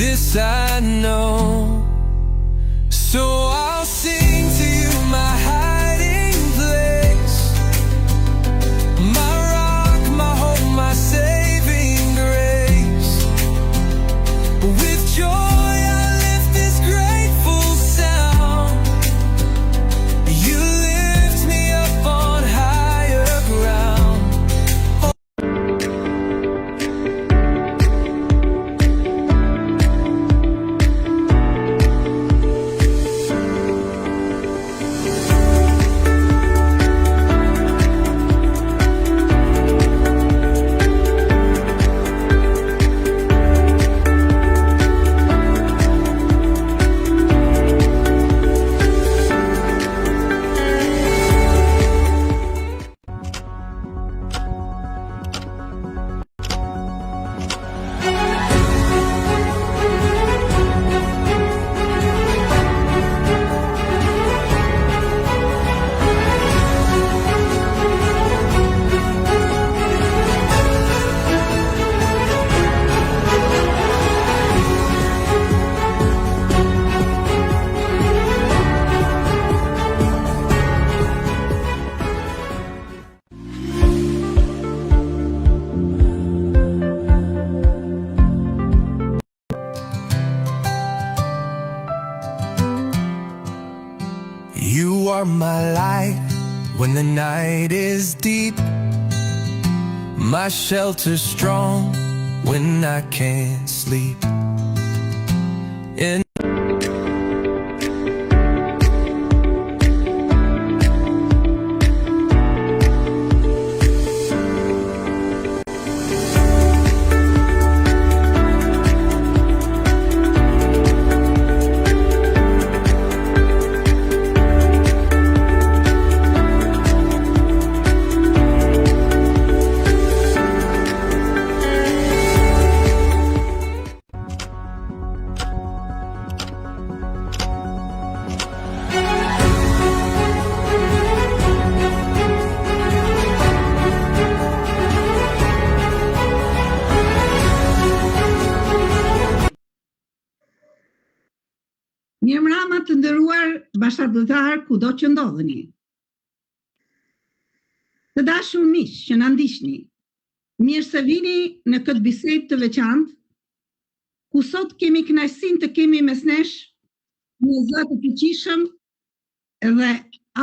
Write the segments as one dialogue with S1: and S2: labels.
S1: this I know. So I'll sing to you my hiding place, my rock, my hope, my saving grace. With joy I lift this grateful sound. You lift me up on higher ground. You are my light when the night is deep, my shelter strong when I can't sleep. In
S2: Mirëmbrëma të nderuar bashkëdhëtar kudo që ndodheni. Të dashur miq që na ndiqni, mirë se vini në këtë bisedë të veçantë, ku sot kemi kënaqësinë të kemi mes nesh një zë të fuqishëm dhe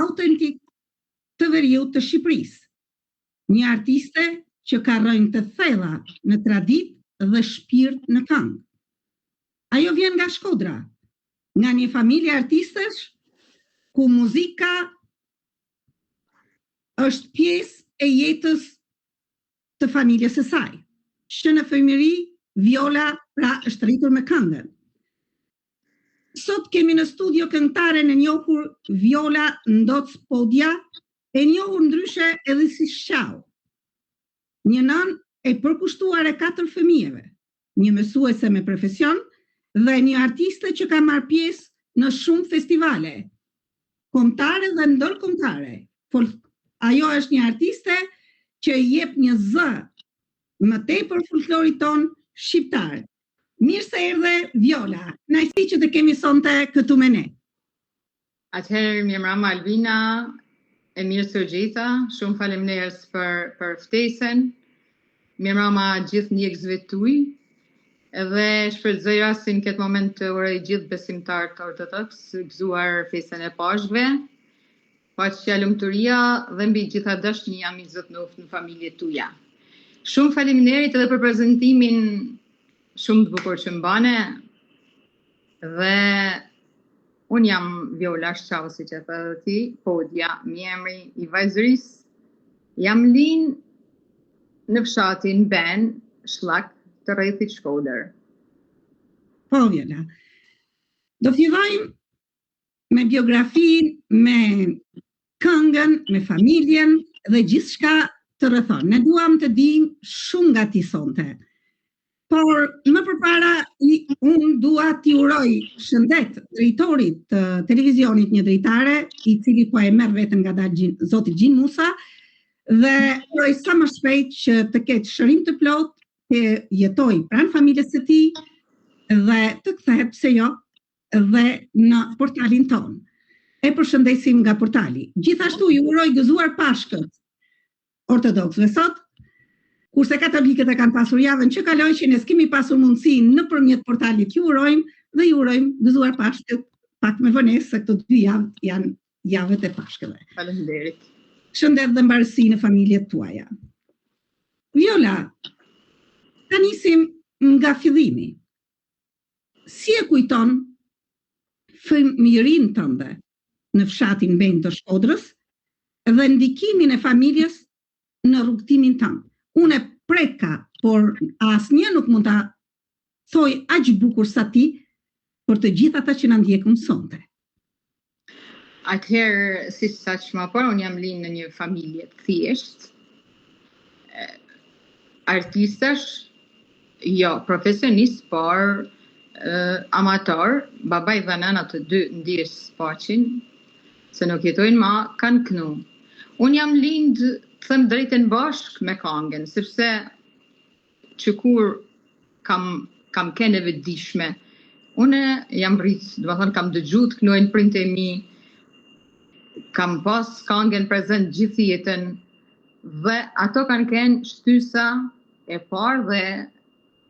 S2: autentik të veriut të Shqipërisë, një artiste që ka rënë të thella në traditë dhe shpirt në këngë. Ajo vjen nga Shkodra, nga një familje artistesh ku muzika është pjesë e jetës të familjes së saj, që në fëmijëri Viola pra është rritur me këngën. Sot kemi në studio këngëtaren e njohur Viola Ndoc Podja, e njohur ndryshe edhe si Shqau, një nën e përkushtuar e 4 fëmijëve, një mësuese me profesion dhe një artiste që ka marrë pjesë në shumë festivale, kombëtare dhe ndërkombëtare. Ajo është një artiste që jep një zë më tepër folklorit ton shqiptar. Mirë se erdhe Viola, kënaqësi që të kemi sonte këtu me ne.
S3: Atëherë mirëmbrëma Albina, e mirë së gjitha, shumë faleminderit për ftesën. Mirëmbrëma gjithë ndjekësve tuaj. Edhe shpresoj si në këtë moment të uroj gjithë besimtarët ortodoks gëzuar festën e Pashkve, paqja, lumturia dhe mbi gjitha dashnia mi Zot në familjet tuaja. Shumë faleminderit edhe për prezantimin shumë të bukur që më bane, dhe unë jam Viola Shqau, si që thë dhe ti, Podja, mi emri i vajzërisë, jam linë në fshatin Ben, Shlak, të rrethit Shkodër.
S2: Po, Viola, do fillojmë me biografinë, me këngën, me familjen dhe gjithçka të rrethon. Ne duam të dimë shumë nga ti sonte. Por më përpara unë dua t'i uroj shëndet drejtorit të televizionit, një drejtare i cili po e merr veten ngadalë zoti Gjin Musa, dhe uroj sa më shpejt që të ketë shërim të plot, të jetoj pranë familjes së tij, dhe të kthehet pse jo dhe në portalin ton. E përshëndesim nga portali. Gjithashtu ju uroj gëzuar Pashkët ortodoksëve sot, kurse katolikët e kanë pasur javën që kaloi që ne s'kemi pasur mundësinë nëpërmjet portalit ju urojmë dhe ju urojmë gëzuar Pashkët pak me vonesë se këto 2 javë janë javët e Pashkëve.
S3: Faleminderit.
S2: Shëndet dhe mbarësi në familjet tuaja. Viola, ta nisim nga fillimi. Si e kujton fëmijërinë tënde në fshatin Bend të Shkodrës dhe ndikimin e familjes në rrugtimin tënd? Unë e preka, por asnjë nuk mund ta thoj aq bukur sa ti për të gjithë ata që na ndjekun sonte.
S3: Atëherë, si saq më parë, unë jam lind në një familje të thjeshtë. Artistash, jo profesionist, por amator, babai dhe nëna të dy ndjes paqin, se nuk jetojnë më, kanë kënu. Unë jam lind, them drejtën bashk me këngën, sepse që kur kam keneve dishme, unë jam rrit, do të thënë kam dëgjuar kënojnë printe e mi, kam pas këngën prezent gjithë jetën, dhe ato kanë kenë shtysa e parë dhe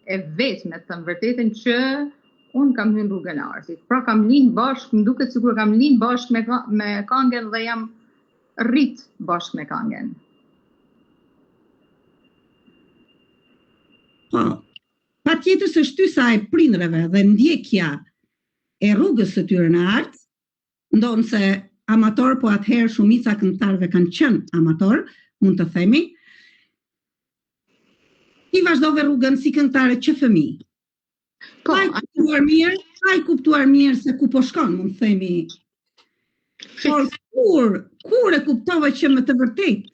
S3: e vetme, të thëmë vërtetën që unë kam hyrë rrugën e artit. Pra kam lind bashkë, më duket sikur kam lind bashkë me këngën dhe jam rrit bashkë me këngën.
S2: Po, patjetër se shtysa e prindreve dhe ndjekja e rrugës së tyre në art, ndonë se amator, po atëherë shumica këngëtarëve kanë qenë amator, mund të themi, ti vazhdove rrugën si këngëtare që fëmijë.
S3: Po,
S2: Pa i kuptuar mirë se ku po shkon, mund të themi. Por kur e kuptove që me të vërtet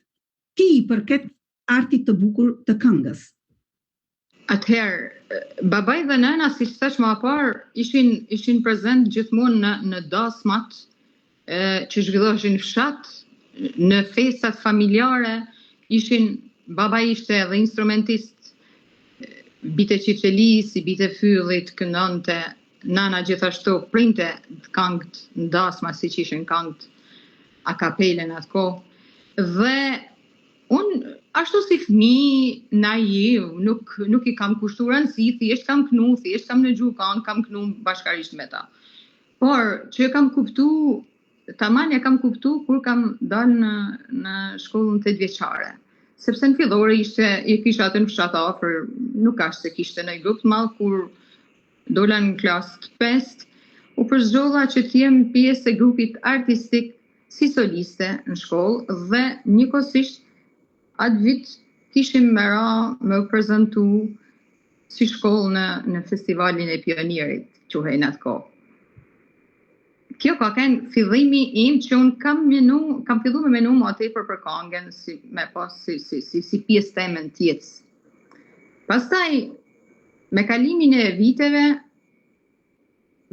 S2: ti i përket artit të bukur të këngës?
S3: atëherë, babai dhe nëna, si thash më parë, ishin prezent gjithmonë në dasmat që zhvilloheshin në fshat, në festat familjare, babai ishte edhe instrumentist, bite qiftelis, bite fyllit, këndonte, nana gjithashtu printe këngët në dasma, si që ishin këngët a kapelen atë kohë. Dhe unë ashtu si fëmijë naiv, nuk i kam kushtuar rëndësi, thjesht kam kënu, thjesht kam në gjuhë këngë, kam kënu bashkarisht me ta. Por që kam kuptu, tamam e kam kuptu kur kam dalë në shkollën 8 vjeçare. Sepse në fillore i kisha atë në fshat afër, nuk ashtë se kishte në grup të madh, kur dola në klasë të 5, u përzgjolla që t'jem pjesë e grupit artistik si soliste në shkollë dhe njëkohësisht atë vit kishim me u prezentu si shkollë në festivalin e pionierit, quhej në atë kohë. Kjo ka qenë fillimi im që unë kam fillu me menu më atëpër për këngën si pjesë temen tjetës. Pastaj, me kalimin e viteve,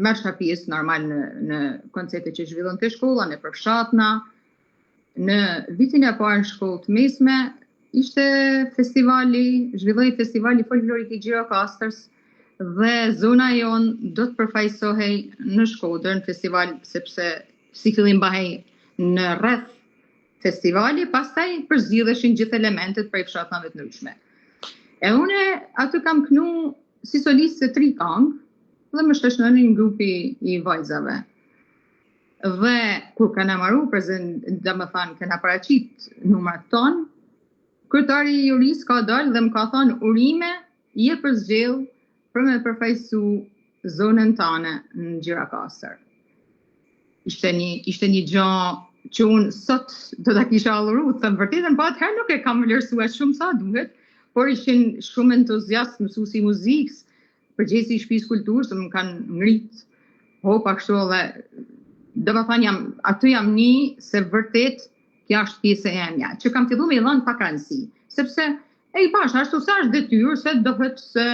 S3: mërësha pjesë normal në koncerte që zhvillon të shkolla, në përfshatna. Në vitin e parë në shkollë të mesme, zhvilloi festivali folklorik i Gjirokastërës, dhe zona jonë do të përfaqësohej në Shkodër në festival, sepse si fillim bahej në rreth festivali, pastaj përzgjidheshin gjithë elementet prej fshatnave të ndryshme. E une aty kam kënu si soliste 3 këngë dhe më shteshnonin në grupi i vajzave. Dhe kur kanë marru kanë paraqit numrat tonë, kryetari i juris ka dalë dhe më ka thonë urime je përzgjedh për me përfaqësu zonën tane në Gjirokastër. Ishte një gjë që unë sot do ta kisha alluru, të vërtetën, po atëherë nuk e kam vlerësuar shumë sa duhet, por ishin shumë entuziast mësuesi i muzikës, përgjithësi i shtëpisë kulturës, më kanë ngrit hopa kështu dhe domethënë aty jam një se vërtet kjo është pjesë e emja, që kam filluar me i dhënë pak rëndësi, sepse e i pash ashtu sa është detyrë, se dohet se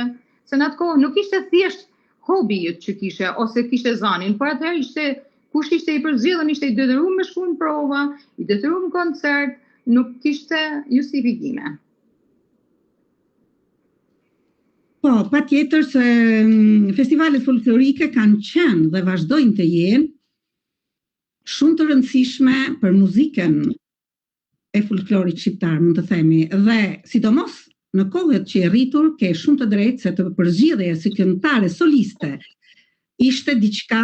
S3: në atë kohë nuk ishte thjesht hobi që kishe, ose kishte zanin, por atëherë kush ishte i përzgjedhur, ishte i detyruar me shku në prova, i detyruar në koncert, nuk kishte justifikime.
S2: Po, pa tjetër se festivalet folklorike kanë qenë dhe vazhdojnë të jenë shumë të rëndësishme për muzikën e folklorit shqiptar, mund të themi, dhe sidomos në kohët që e rritur, ke shumë të drejtë se të përzgjedhja si këngëtare soliste ishte diçka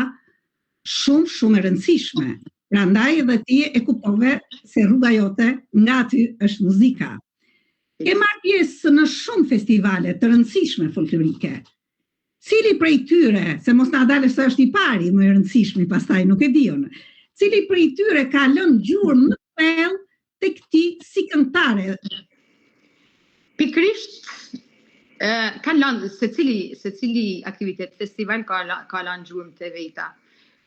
S2: shumë e rëndësishme. Prandaj edhe ti e kuptove se rruga jote nga aty është muzika. Ke marrë pjesë në shumë festivale të rëndësishme folklorike. Cili prej tyre, se mos na dalë se është i pari më i rëndësishmi, pastaj nuk e diun. Cili prej tyre ka lënë gjurmë më të thellë tek ti si këngëtare?
S3: Pikrisht kanë lënë secili aktivitet festival ka lënë gjurmë të veta.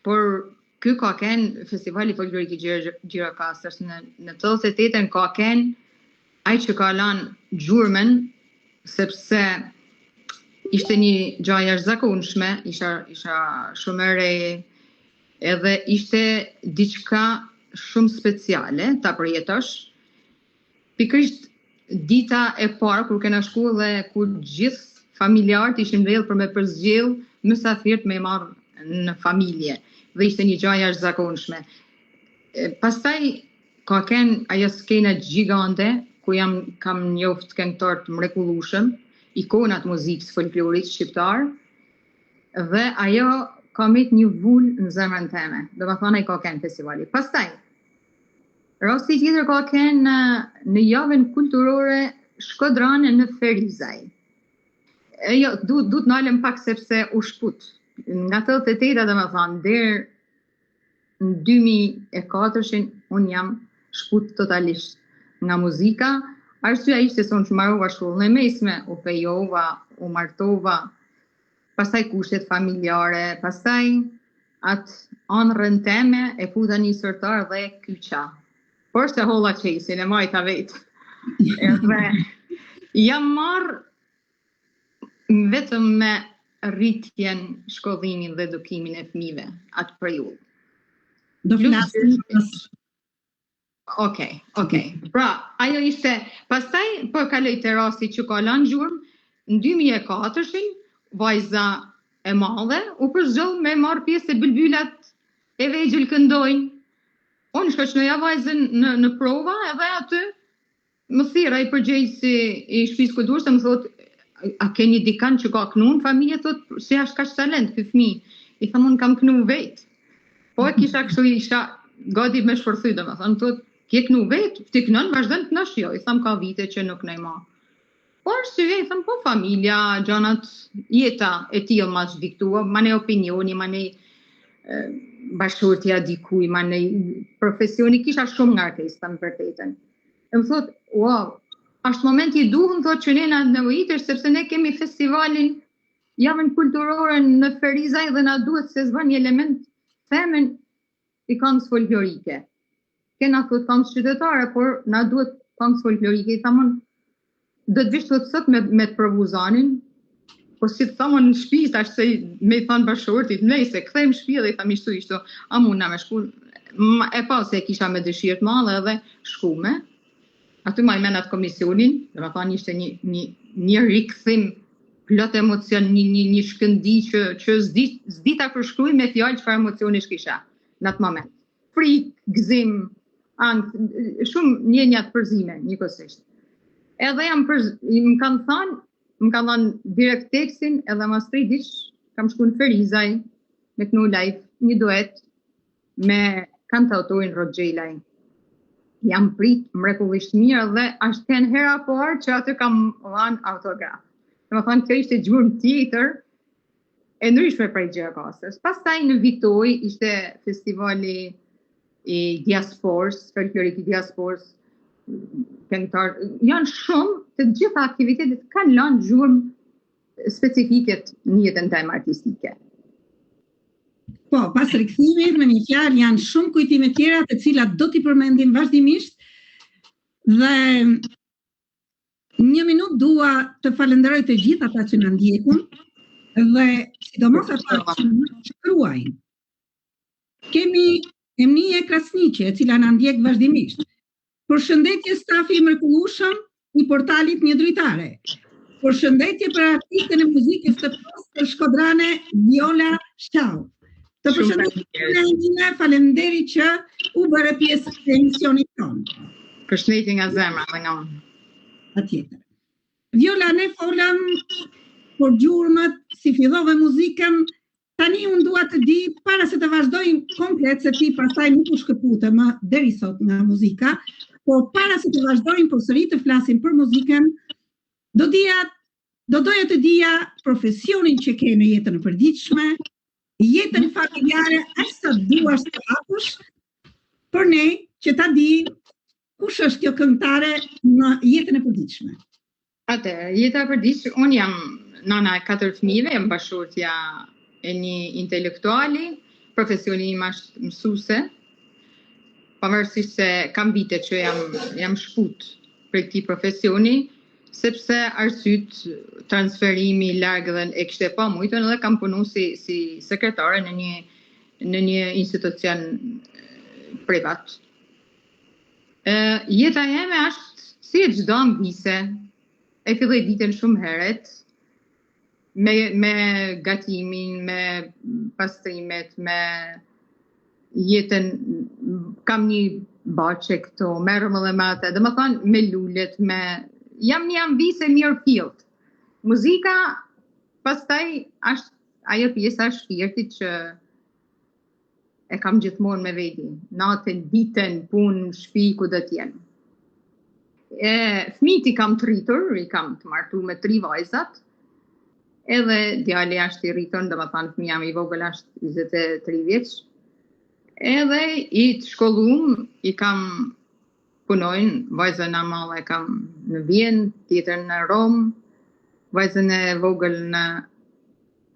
S3: Por ky ka qenë festivali folklorik i Gjirokastës në 88-ën ka qenë ai që ka lënë gjurmën sepse ishte një gjë e jashtëzakonshme, isha shumë e re, edhe ishte diçka shumë speciale ta përjetosh. Pikërisht dita e parë kur kena shku dhe kur gjithë familjarët ishin mbledhur për me përzgjedh mysafirët me marr në familje dhe ishte një gjë e jashtëzakonshme. Pastaj ka qenë ajo skena gjigante ku kam njoft këngëtar të mrekullueshëm, ikonat muzikës folklorit shqiptar, dhe ajo ka met një vul në zemrën time. Domethënë ai ka qenë festivali. Pastaj rasti tjetër ka qenë në javën kulturore Shkodrane në Ferizaj. Jo, duhet të nalem pak sepse u shput. Nga 88 domethënë deri në 2004 unë jam shput totalisht nga muzika. Arsyeja ishte se unë shmarrova shkollën e mesme, u fejova, u martova, pastaj kushtet familjare, pastaj atë anërën teme e futa një sërtar dhe kyqa. Por se holla qesin e majta vetë. Edhe jam marrë vetëm me rritjen, shkollimin dhe edukimin e fëmijëve atë periudhë.
S2: Do flasim
S3: Okej. Pra, ajo ishte, pastaj po kaloj te rasti që ka lënë gjurmë, në 2004 vajza e madhe u përzgjoll me marr pjesë te Bylbylat e vegjël këndojnë. Unë shkoqnoja vajzën në prova edhe aty më thirra i përgjegjësi i shtëpisë kulturës, më thotë, a keni dikan që ka knu në familje? Thotë, si është kaq talent ky fëmijë? I tham, unë kam knu vetë. Po kisha kështu, isha gati me shpërthy, domethënë, thotë, ke knu vetë, ti kënon, vazhdon të knosh? Jo, i tham, ka vite që nuk kënoj më. Por si i tham, po familja, gjanat, jeta e tillë ma diktua, ma ne opinioni, ma ne bashkërtja dikuj, ma ne profesioni, kisha shumë ngarkesë, tham vërtetën. E më thot, wow, është momenti i duhur, thot që ne na nevojitesh sepse ne kemi festivalin javën kulturore në Ferizaj dhe na duhet se zbën një element themen i këngës folklorike. Kena thot këngës qytetare, por na duhet këngës folklorike. I thamon, do të vish thot sot me të provuzanin, po si të thamon në shtëpi, tash se me i thanë bashkëshortit, nëse kthejmë në shtëpi dhe i tham ishtu, a mund na me shku, e pa se kisha me dëshirë të madhe edhe shkume. Aty ma i menat komisionin, dhe më thonë ishte një rikthim plot emocion, një shkëndi që zdi ta përshkruaj me fjalë çfarë emocioni kisha në atë moment. Frikë, gëzim, ankth, shumë njenjat përzime, njëkohësisht. Edhe më kanë thënë direkt tekstin, edhe mas 3 ditë kam shku në Ferizaj me kënu live, një duet me kantautorin Roxhelaj. Jam prit mrekullisht mirë dhe është qenë hera parë që aty kam dhënë autograf. Dhe më thonë, kjo ishte gjurmë tjetër e ndryshme prej Gjirokastës. Pastaj në Vitoj ishte festivali i diasporës, folklorik i diasporës, këngëtar. Janë shumë të gjitha aktivitetet kanë lënë gjurmë specifike në jetën time artistike.
S2: Po, pas rikthimit, me një fjalë, janë shumë kujtime tjera të cilat do t'i përmendim vazhdimisht dhe një minutë dua të falenderoj të gjithë ata që na ndjekun dhe sidomos ata që na shkruajnë. Kemi Emnie Krasniqi, e cila na ndjek vazhdimisht. Përshëndetje stafi i mrekullueshëm i portalit Një Dritare. Përshëndetje për artistën e muzikës të postë shkodrane Viola Shau. Të përshëndetje, faleminderit që u bëre pjesë të emisionit tonë.
S3: Përshëndetje nga zemra dhe nga unë.
S2: Patjetër. Viola, ne folëm për gjurmët, si fillove muzikën. Tani unë dua të di, para se të vazhdojmë komplet, se ti pastaj nuk u shkëpute më deri sot nga muzika, por para se të vazhdojmë përsëri të flasim për muzikën, do doja të dija profesionin që ke në jetën e përditshme, jetën familjare, aq sa duash të hapësh, për ne që ta di kush është kjo këngëtare në jetën e përditshme.
S3: Atëherë, jeta e përditshme, unë jam nana e 4 fëmijëve, jam bashkëshortja e një intelektuali, profesioni im është mësuese, pavarësisht se kam vite që jam shkut për këtij profesioni, sepse arsyet transferimi larg dhe e kishte pa mujtën edhe kam punu si sekretare në një institucion privat. Jeta jeme është si e çdo ambise, e filloi ditën shumë herët, me gatimin, me pastrimet, me jetën, kam një bache këto, merrem edhe me atë, domethënë me lulet, jam një ambise mirë fillt. Muzika, pastaj është ajo pjesa e shpirtit që e kam gjithmonë me veti. Natën, ditën, punë, shtëpi, ku do të jenë. Fëmijët i kam të rritur, i kam të martu me 3 vajzat, edhe djali është i rritur, domethënë fëmia më i vogël është 23 vjeç. Edhe i të shkollum, i kam punojnë, vajzën e madhe kam në Vjenë, tjetër në Rom, vajzën e vogël në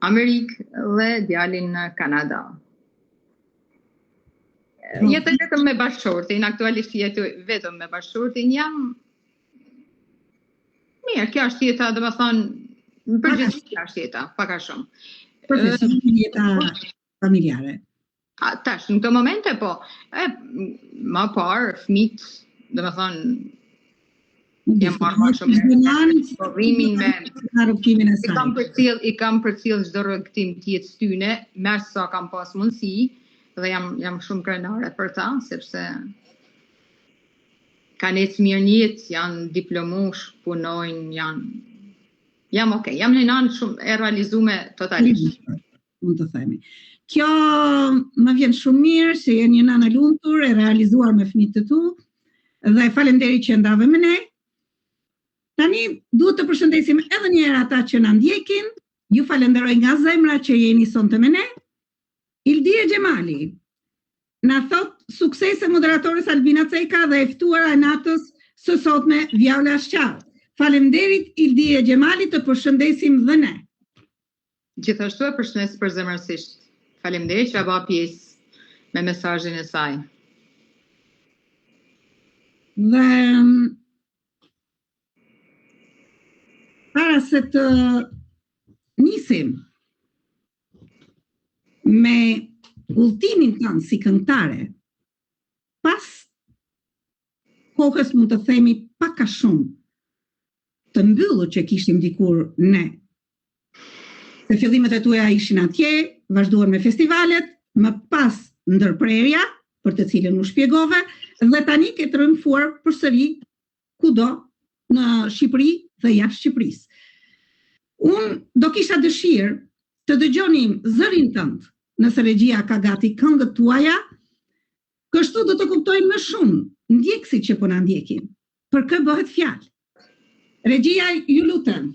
S3: Amerikë dhe djalin në Kanada. Jetoj vetëm me bashkëshortin, aktualisht jetoj vetëm me bashkëshortin, jam mirë, kjo është jeta, domethënë, në përgjithësi është jeta, pak a shumë.
S2: Përgjithësi jeta familjare.
S3: Tash, në këto momente, po, më parë, fëmijët, domethënë, jam marrë më shumë prodhimin i kam përcjell çdo rrugtim të jetës tyne, me aq sa kam pas mundësi, dhe jam shumë krenare për ta, sepse kanë ecë mirë një jetë, janë diplomush, punojnë, jam okay, jam një nanë shumë e realizume totalisht.
S2: Mund të themi. Kjo më vjen shumë mirë, se je një nanë e lumtur, e realizuar me fëmijët e tu, dhe faleminderit që ndave me ne. Tani duhet të përshëndesim edhe një herë ata që na ndjekin. Ju falenderoj nga zemra që jeni sonte me ne. Ildia Gjemali na thot suksese moderatores Albina Cejka dhe e ftuara e natës së sotme Viola Shau. Faleminderit Ildia Gjemali, të përshëndesim dhe ne.
S3: Gjithashtu e përshëndes përzemërsisht. Faleminderit që ba pjesë me mesazhin e saj.
S2: Dhe para se të nisim me udhëtimin tanë si këngëtare, pas kohës mund të themi pak a shumë të mbyllur që kishim dikur ne. Se fillimet e tuaja ishin atje, vazhduan me festivalet, më pas ndërprerja, për të cilën u shpjegove, dhe tani ke triumfuar përsëri kudo në Shqipëri dhe jashtë Shqipërisë. Unë do kisha dëshirë të dëgjonim zërin tënd, nëse regjia ka gati këngët tuaja, kështu do të kuptojmë më shumë ndjekësit që po na ndjekin. Për kë bëhet fjalë? Regjia, ju lutem.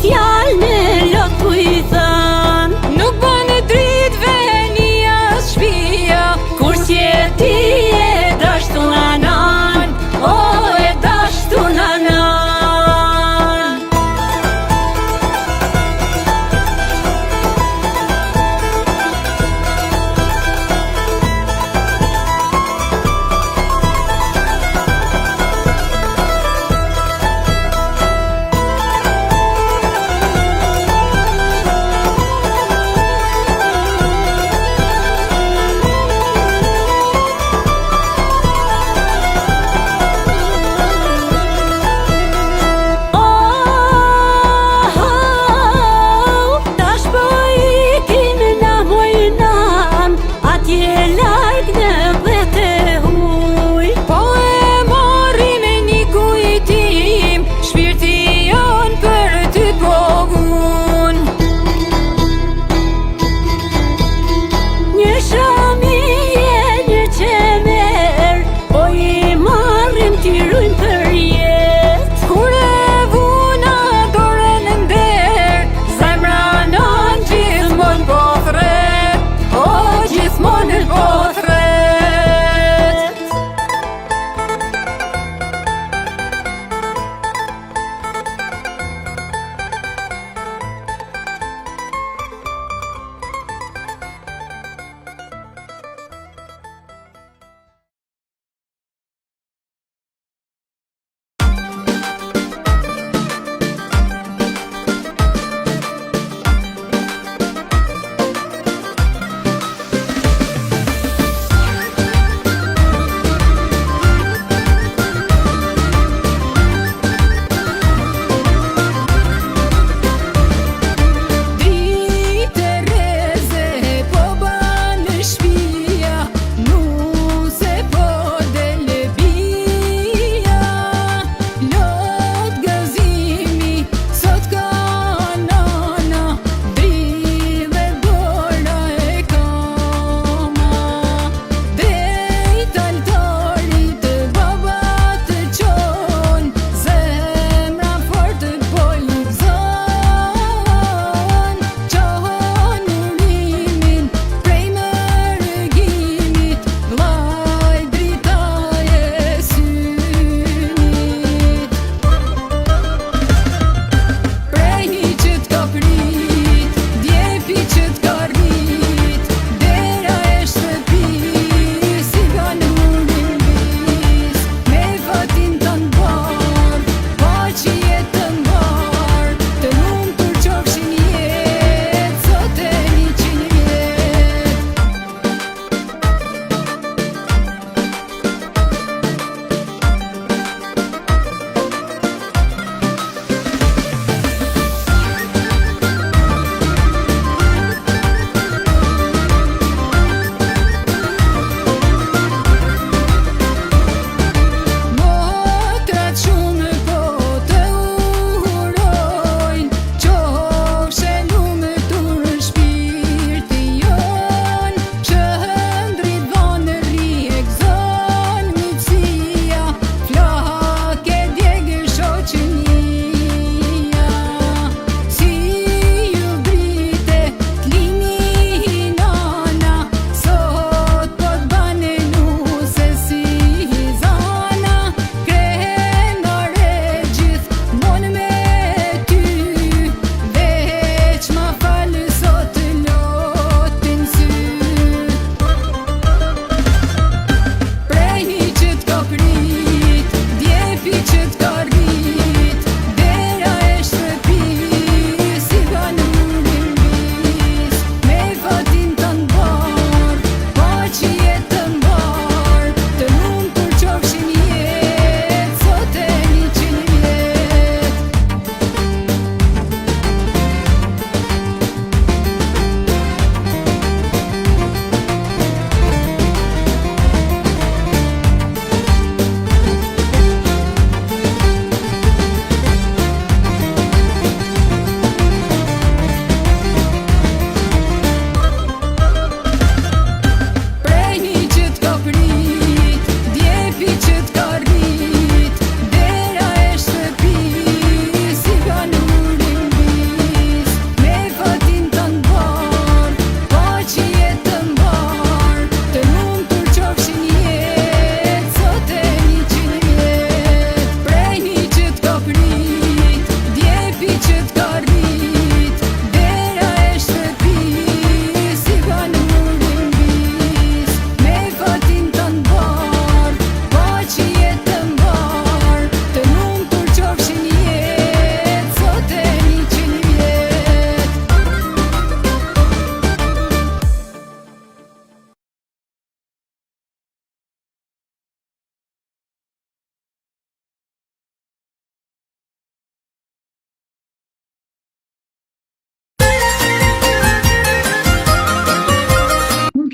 S4: fjalë me lot ku i thën. Nuk bën e dritëve një as shpia, kur si e ti e dashtu nanan, o e dashtu nanan.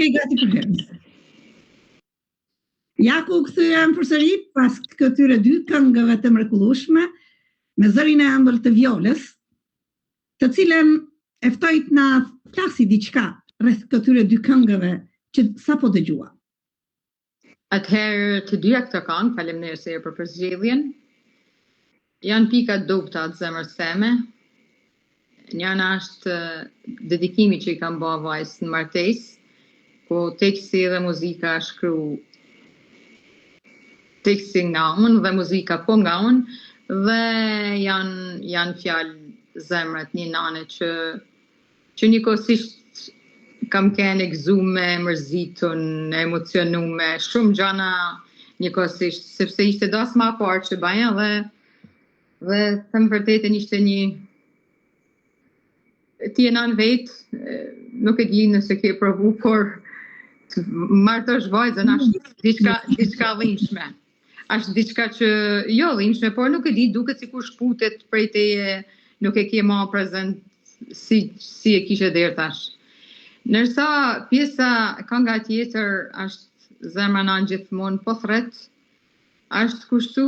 S2: jeni gati për herës. Ja ku kthyen përsëri pas këtyre dy këngëve të mrekullueshme me zërin e ëmbël të Violës, të cilën e ftoi të na flasi diçka rreth këtyre dy këngëve që sapo dëgjua.
S3: Atëherë të dyja këto këngë, faleminderit se për përzgjedhjen. Janë pika dobta të zemrës time. Njëna është dedikimi që i kam bërë vajzës në martesë, ku teksti dhe muzika shkru teksti nga unë dhe muzika po nga unë, dhe janë fjalë zemrat një nane që njëkohësisht kam qenë e gëzume, mërzitun, emocionume, shumë gjana njëkohësisht, sepse ishte dasma e parë që baja dhe thëmë vërtetën ishte një ti e nan vetë, nuk e di nëse ke provu, por të martosh vajzën është diçka dhimbshme. Është diçka që jo dhimbshme, por nuk e di, duket sikur shputet prej teje, nuk e ke më prezant si e kishe deri tash. Ndërsa pjesa kënga tjetër është zemra na gjithmonë po thret, është kushtu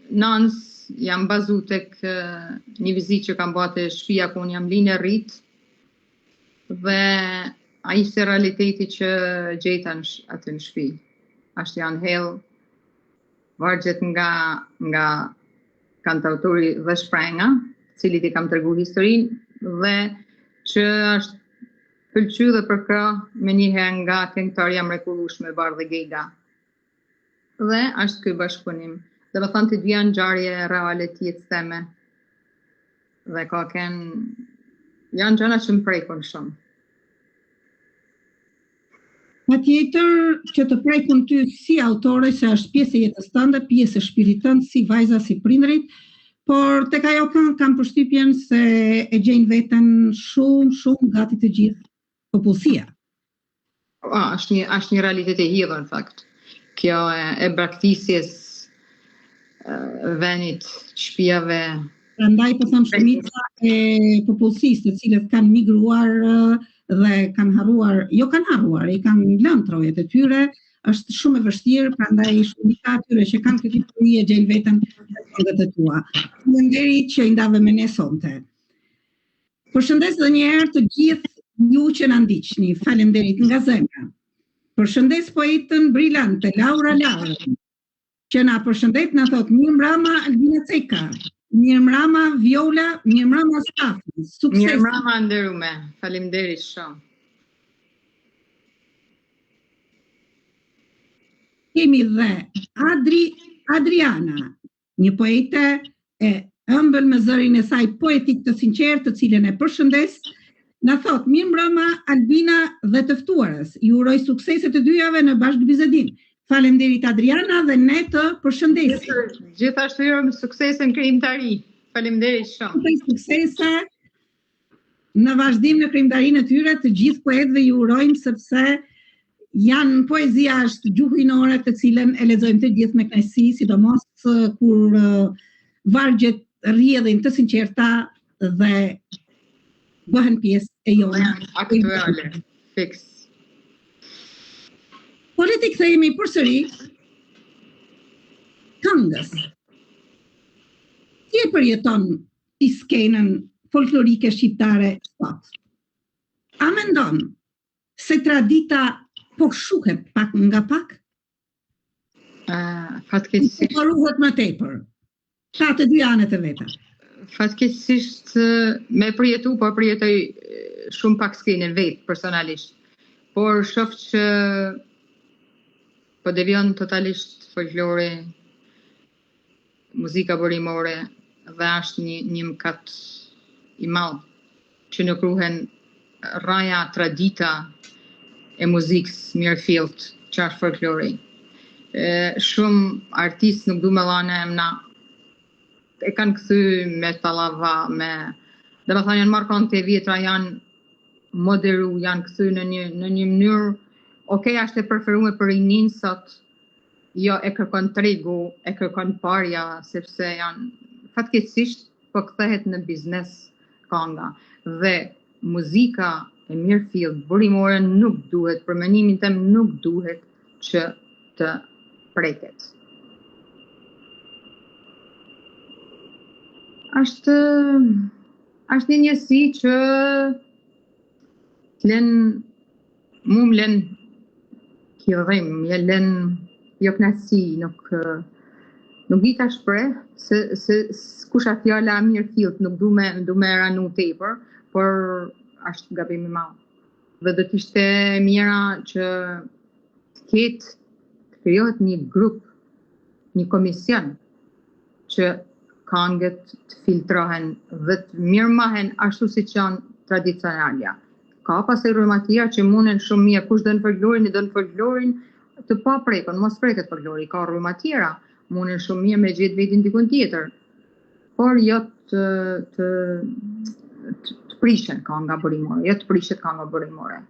S3: nans jam bazu tek një vizitë që kam bërë te shtëpia ku unë jam linë rrit, dhe ai ishte realiteti që gjeta aty në shtëpi. Ashtë janë hell vargjet nga kantautori dhe Shprenga, cilit i kam tregu historinë, dhe që është pëlqy dhe përkra me njëherë nga këngëtarja mrekullueshme Bardhe Gejga. Dhe është ky bashkëpunim. Dhe më thënë të dy janë ngjarje reale të jetës time. Dhe janë gjëra që më prekun shumë.
S2: Patjetër që të prekun ty si autore, se është pjesë e jetës tënde, pjesë e shpirtit tënd, si vajza, si prindrit, por tek ajo këngë kam përshtypjen se e gjejnë veten shumë gati të gjithë popullsia.
S3: Është një realitet e hidhur në fakt. Kjo e braktisjes venit, shtëpiave.
S2: Prandaj po them shumica e popullsisë, të cilët kanë migruar dhe kanë harruar, i kanë lënë trojet e tyre, është shumë e vështirë, prandaj shumica atyre që kanë këtë histori e gjejnë veten në këngët e tua. Faleminderit që i ndave me ne sonte. Përshëndes edhe një herë të gjithë ju që na ndiqni. Faleminderit nga zemra. Përshëndes poetën brillante Laura Laurën, që na përshëndet, na thot mirëmbrëma Albina Ceka. Mirëmbrëma Viola, mirëmbrëma Stafi. Sukses.
S3: Mirëmbrëma nderume. Faleminderit shumë.
S2: Kemi dhe Adriana, një poete e ëmbël me zërin e saj poetik të sinqertë, të cilën e përshëndes, na thot mirëmbrëma Albina dhe të ftuarës. Ju uroj suksese të dyjave në bashkëbizedim. Faleminderit Adriana dhe ne të përshëndesim.
S3: Gjithashtu ju urojmë suksese në krijimtari. Faleminderit shumë.
S2: Suksese në vazhdim në krijimtarinë e tyre, të gjithë poetëve ju urojmë, sepse poezia është gjuhë inore të cilën e lexojmë të gjithë me kënaqësi, sidomos kur vargjet rrjedhin të sinqerta dhe bëhen pjesë e jona.
S3: Aktuale, fiks.
S2: Politik themi përsëri këngës. Si e përjeton ti skenën folklorike shqiptare sot? A mendon se tradita po shuhet pak nga pak?
S3: Fatkeqësisht.
S2: Po ruhet më tepër. Ka të dy anët e veta.
S3: Fatkeqësisht me përjetu, po përjetoj shumë pak skenën vetë personalisht. Por shoh që po devion totalisht folklori, muzika burimore, dhe është një mëkat i madh që nuk ruhen raja tradita e muzikës mirëfillt që është folklori. Shumë artistë nuk du me lane emna, e kanë këthy me tallava, dhe me thënë janë marrë këngët e vjetra, janë moderu, janë këthy në një mënyrë. Okej, është e preferuar për rinin sot, jo e kërkon tregu, e kërkon parja, sepse janë fatkeqësisht po kthehet në biznes kënga. Dhe muzika e mirë fill burimore nuk duhet, për mendimin tim nuk duhet që të preket. Është një njësi që mu më lën kjellërim, më lën jo knasi, nuk di ta shpreh se kusha fjala mirë fillt, nuk du me ranu tepër, por është gabim i madh. Dhe do t'ishte mira që të krijohet një grup, një komision që këngët të filtrohen dhe të mirëmahen ashtu si që janë tradicionalja. Ka pasaj rryma tjera që munden shumë mirë, kush do në folklorin të pa prekon, mos preket folklori, ka rryma tjera, munden shumë mirë me gjithë vetin dikun tjetër, por jo të prishen kënga burimore, jo të prishet kënga burimore.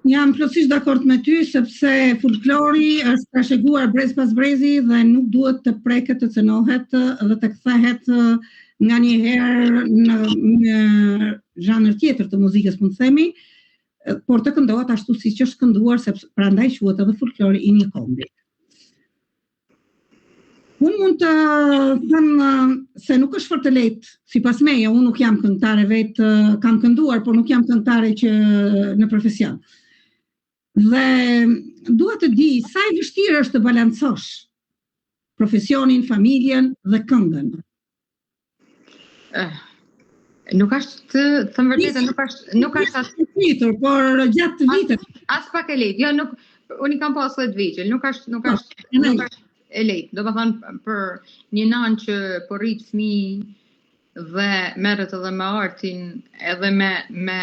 S2: Jam plotësisht dakord me ty, sepse folklori është trashëguar brez pas brezi dhe nuk duhet të preket, të cënohet dhe të kthehet nga një herë në zhanër tjetër të muzikës, mund të themi, por të këndohet ashtu siç është kënduar, sepse prandaj quhet edhe folklori i një kombi. Unë mund të them se nuk është fort të lehtë, sipas meje, unë nuk jam këngëtare vetë, kam kënduar, por nuk jam këngëtare që në profesion. Dhe dua të di sa e vështirë është të balancosh profesionin, familjen dhe këngën.
S3: Nuk është të thëmë vërtetë, nuk është
S2: atë por gjatë vitet.
S3: As pak e lehtë. Jo, unë i kam pas 10 vjeç, nuk është e lehtë. Do të thënë për një nanë që po rrit fëmijë dhe merret edhe me artin, edhe me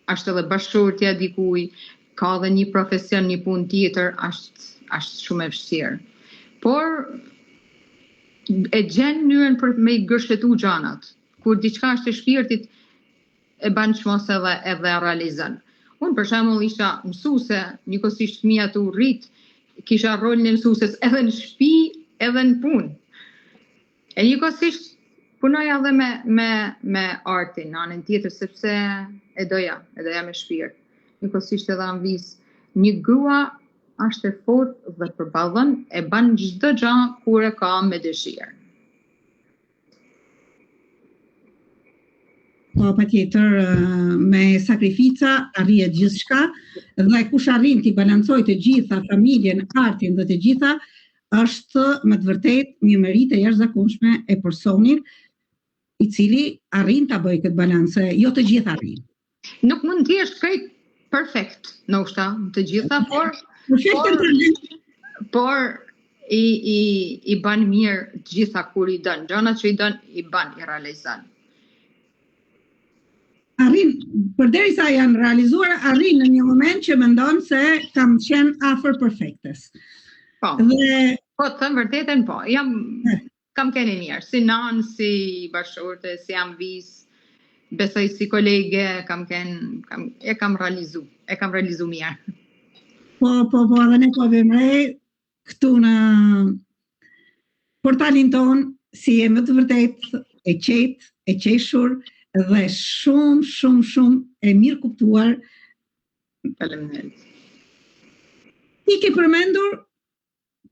S3: ashtu edhe bashkëshortja dikuj, ka edhe një profesion, një punë tjetër, është shumë e vështirë. Por e gjen mënyrën për me gërshetu gjanat. Kur diçka është e shpirtit, e ban çmos edhe realizon. Unë për shembull isha mësuese, njëkohësisht fëmia tu rrit, kisha rolin e mësueses edhe në shtëpi, edhe në punë. E njëkohësisht punoja edhe me artin, në anën tjetër, sepse e doja me shpirt. Njëkohësisht edhe në vis. Një grua është e fortë dhe përballon, e ban çdo gjë kur e ka me dëshirë.
S2: Po, patjetër, me sakrifica arrihet gjithçka dhe kush arrin t'i balancojë të gjitha, familjen, artin dhe të gjitha, është me të vërtetë një meritë e jashtëzakonshme e personit i cili arrin ta bëjë këtë balancë, jo të gjithë arrin.
S3: Nuk mund të jesh krejt perfekt, ndoshta të gjitha, por i ban mirë të gjitha kur i don. Gjanat që i don i ban, i realizon.
S2: Arrin, përderisa janë realizuar, arrin në një moment që mendon se kam qenë afër perfektes.
S3: Po, po të thëmë vërtetën, po. Kam qenë mirë, si nanë, si bashkëshorte, si jam vis, besoj si kolege, kam realizu mirë.
S2: Po, edhe ne po vëmrej, këtu në portalin ton, si e më të vërtet, e qetë, e qeshur, dhe shumë e mirë kuptuar.
S3: Faleminderit.
S2: Ti ke përmendur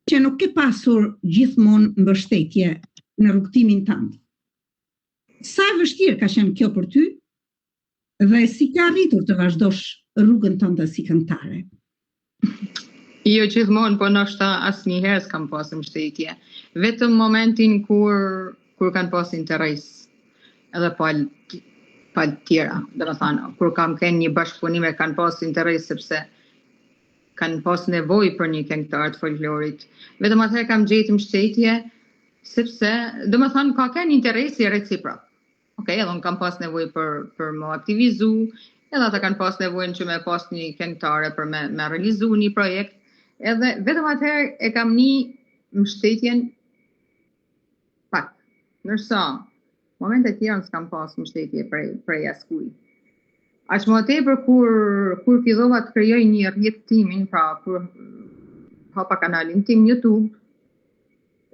S2: që nuk ke pasur gjithmonë mbështetje në rrugtimin tënd. Sa e vështirë ka qenë kjo për ty dhe si ke arritur të vazhdosh rrugën tënde si këngëtare?
S3: Jo gjithmonë, po ndoshta asnjëherë s'kam pasur mbështetje. Vetëm momentin kur kanë pas interes. Edhe pa tjera, dhe më thënë, kur kam kënë një bashkëpunime, kanë pas interes sepse kanë pas nevojë për një këngëtar të folklorit. Vetëm atëherë kam gjetur mbështetje, sepse, dhe më thënë, ka kënë interesi reciprok. Okej, edhe unë kam pas nevojë për më aktivizu, edhe ata kanë pas nevojën që me pas një këngëtare për me realizu një projekt, edhe vetëm atëherë e kam një mbështetjen pak, nërsa, momentet tjera s'kam pas mbështetje prej askuj. Aq më tepër kur fillova të krijoj një rrjet timin, pra kur hapa kanalin tim YouTube,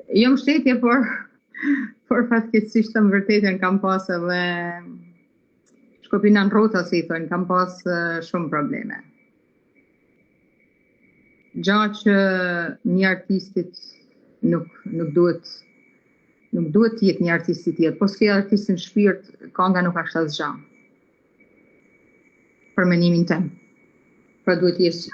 S3: jo mbështetje, por fatkeqësisht të vërtetën kam pas edhe shkopinan rrota, si thonë, kam pas shumë probleme. Gja që një artistit nuk duhet të jetë një artist i tjetër, po s'ke artistin shpirt, kanga nuk ashtë asgjë. Për menimin tem. Pra duhet të jesh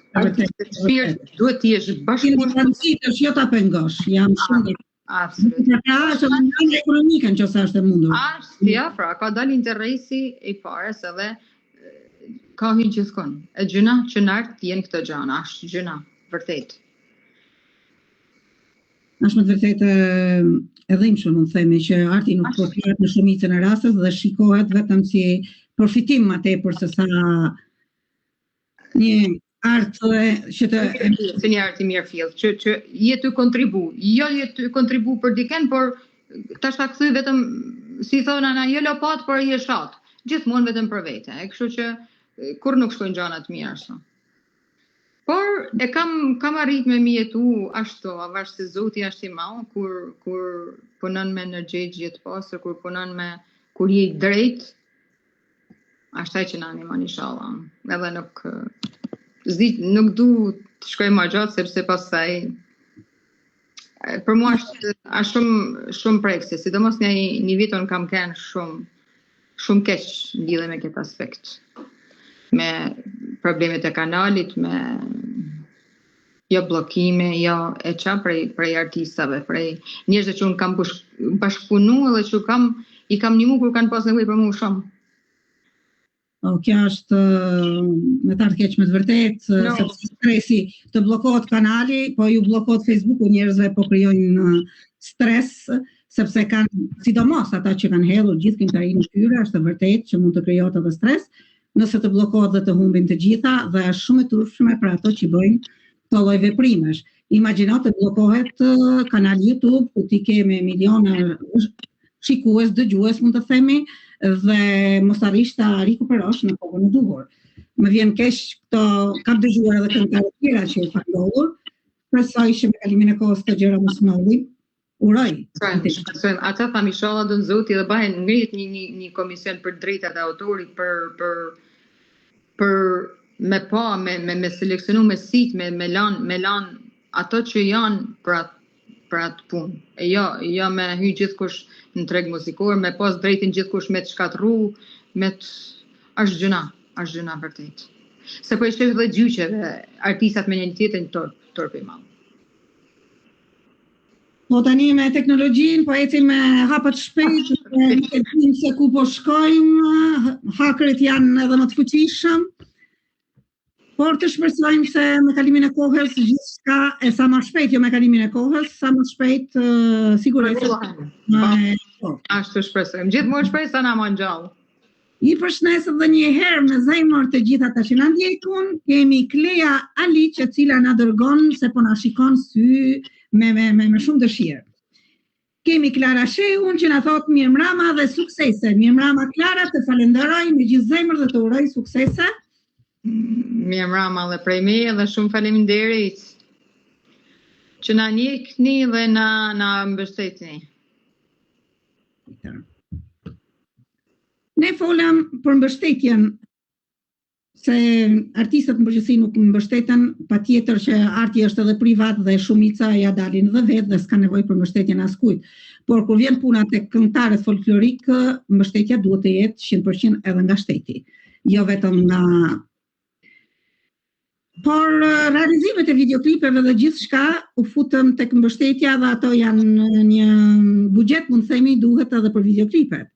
S3: shpirt, duhet të jesh bashkëpunues.
S2: Është jo ta pengosh, jam shumë.
S3: Absolutisht.
S2: Pra është në ekonomike nëse është e mundur.
S3: Ashtë, ja, pra, ka dalë interesi i pares edhe ka hy gjithkon. E gjëna që në art jenë këto gjana, ashtë gjëna, vërtet.
S2: Është më të vërtetë e dhimbshme, mund të themi, që arti nuk përfliret në shumicën e rasteve dhe shikohet vetëm si përfitim më tepër se sa një art që të
S3: se një art i mirë fill, që je të kontribu, jo je të kontribu për diken, por tash ta kthy vetëm si thonë ana jo lopat, por je shat. Gjithmonë vetëm për vete. E kështu që kur nuk shkojnë gjana të mira ashtu. Por e kam arrit me mjetu ashtu, avash se Zoti është i madh, kur punon me energji të pastër, kur je i drejt, ashtaj që na animon inshallah. Edhe nuk du të shkoj më gjatë, sepse pastaj për mua është shumë prekse, sidomos një viton kam kënë shumë keq në lidhje me këtë aspekt. Me problemet e kanalit, me jo bllokime, jo e qa prej artistave, prej njerëzve që unë kam bashkëpunu edhe që i kam ndihmu kur kanë pas nevojë për mua shumë.
S2: Kjo është me të keq me të vërtet, sepse stresi të bllokohet kanali, po ju bllokohet Facebooku, njerëzve po krijojnë stres, sepse kanë, sidomos ata që kanë hedhur gjithë këngëtarinë në tyre, është vërtet që mund të krijohet edhe stres, nëse të bllokohet dhe të humbin të gjitha, dhe është shumë e turpshme për ato që bëjnë këto lloj veprimesh. Imagjino të bllokohet kanali YouTube, ku ti ke me miliona shikues, dëgjues, mund të themi, dhe mos arrish ta rikuperosh në kohën e duhur. Më vjen keq këto, kam dëgjuar edhe këngëtarë të tjera që kanë ndodhur, presoj që me kalimin e kohës të gjëra mos ndodhin. Uroj.
S3: Ata thamë inshallah don Zoti dhe bëhen ngrit një komision për drejtat e autorit për me seleksionu me sit, me lan ato që janë për atë punë. E jo me hy gjithkush në treg muzikor, me pas drejtin gjithkush me të shkatru, është gjëna vërtet. Se po i shef dhe gjyqeve, artistat me një tjetrin torp i madh.
S2: Po tani me teknologjinë, po ecim me hapet shpejt, nuk e dim se ku po shkojmë, hakerit janë edhe më të fuqishëm, por të shpresojmë se me kalimin e kohës gjithçka e sa më shpejt, jo me kalimin e kohës, sa më shpejt sigurisht.
S3: Ashtu shpresojmë. Gjithmonë shpresoj na më ngjall.
S2: I përshëndes edhe një herë me zemër të gjithë ata që na ndjekun. Kemi Klea Aliq, e cila na dërgon se po na shikon sy me shumë dëshirë. Kemi Klara Shehun që na thot mirëmbrëma dhe suksese. Mirëmbrëma Klara, të falenderoj me gjithë zemër dhe të uroj suksese.
S3: Mirëmbrëma dhe prej meje dhe shumë faleminderit që na njekni dhe na mbështetni.
S2: Ne folëm për mbështetjen, se artistët në përgjithësi nuk mbështeten, patjetër që arti është edhe privat dhe shumica ja dalin edhe vetë dhe s'ka nevojë për mbështetjen askujt. Por kur vjen puna tek këngëtarët folklorik, mbështetja duhet të jetë 100% edhe nga shteti, jo vetëm nga. Por realizimet e videoklipeve dhe gjithçka u futëm tek mbështetja dhe ato janë një buxhet, mund të themi, duhet edhe për videoklipet.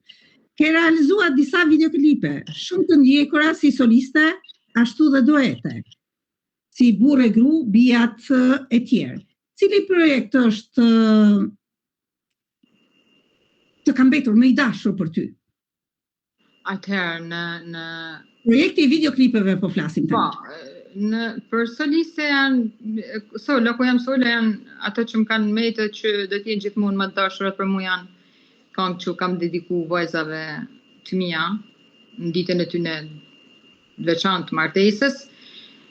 S2: Ke realizuar disa videoklipe, shumë të ndjekura si soliste, ashtu dhe duete, si Burrë e Gru, Bijat e tjerë. Cili projekt është të ka mbetur më i dashur për ty?
S3: Atëherë në
S2: projekti i videoklipeve po flasim tani.
S3: Për soliste janë ku jam solo janë ato që më kanë mbetë që do të jenë gjithmonë më të dashurat për mua janë këngë që kam dediku vajzave të mia në ditën e tyre veçantë martesës.